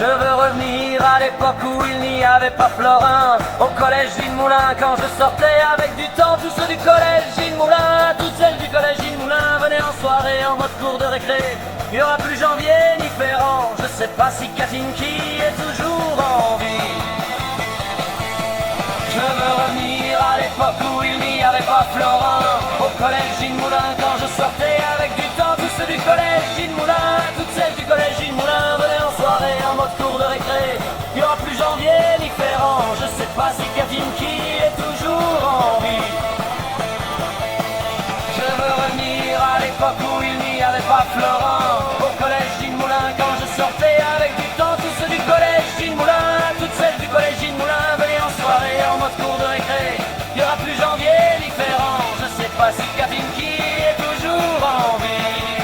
Je veux revenir à l'époque où il n'y avait pas Florin. Au collège Gilles Moulin, quand je sortais avec du temps, tous ceux du collège Gilles Moulin, toutes celles du collège Gilles Moulin venaient en soirée en mode cours de récré. Il n'y aura plus Janvier ni Ferrand, je sais pas si Katinki est toujours en vie. Je veux revenir à l'époque où il n'y avait pas Florin. Au collège Gilles Moulin, quand je sortais avec du temps, tous ceux du collège Gilles Moulin, toutes celles du collège Gilles Moulin venaient en soirée en mode cours de récré. Il n'y aura plus Janvier ni Ferrand, je sais pas si Katinki est toujours en vie. Je veux revenir à l'époque où il n'y avait pas Florin. Au collège Gilles Moulin, quand je sortais avec du temps, tous ceux du collège Gilles Moulin, toutes celles du collège Gilles Moulin venaient en soirée en mode cours de récré. Il n'y aura plus Janvier ni Ferrand, je sais pas si Katinki est toujours en vie.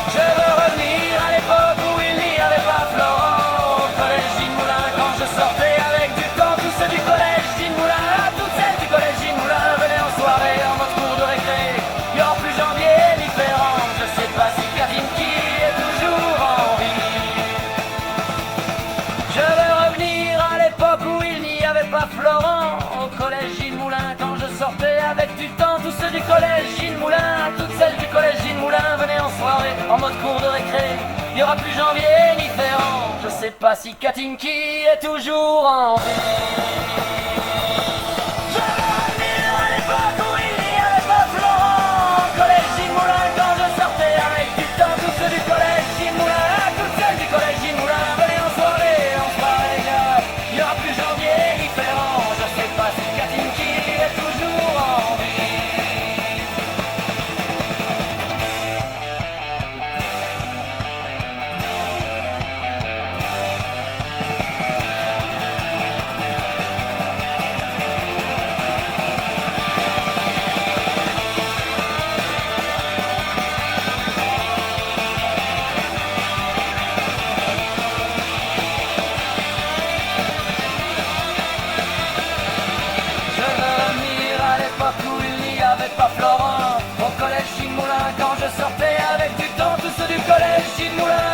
Je veux revenir à l'époque où il n'y avait pas Florent. Au collège Gilles Moulin, quand je sortais avec du temps, tous ceux du collège Gilles Moulin, toutes celles du collège Gilles Moulin venaient en soirée en mode cours de récré. Il n'y aura plus Janvier ni Ferrand, je sais pas si Katinki est toujours en vie. Je veux revenir à l'époque où il n'y avait pas Florent. Au collège Gilles Moulin, quand je sortais avec du temps, tous ceux du collège Gilles Moulin, toutes celles du collège Gilles Moulin venaient en soirée en mode cours de récré. Il n'y aura plus Janvier ni Ferrand, je sais pas si Katinki est toujours en vie. Je veux revenir à l'époque où il n'y avait pas Florent. Au collège Gilles Moulin, quand je sortais avec du temps, tous ceux du collège Gilles Moulin, toutes celles du collège Gilles Moulin venaient en soirée, il n'y aura plus Janvier ni Ferrand, je sais pas si Katinki est toujours en vie. Je veux revenir à l'époque où il n'y avait pas Florent. Au collège Gilles Moulin, quand je sortais avec du temps, tous ceux du collège Gilles Moulin,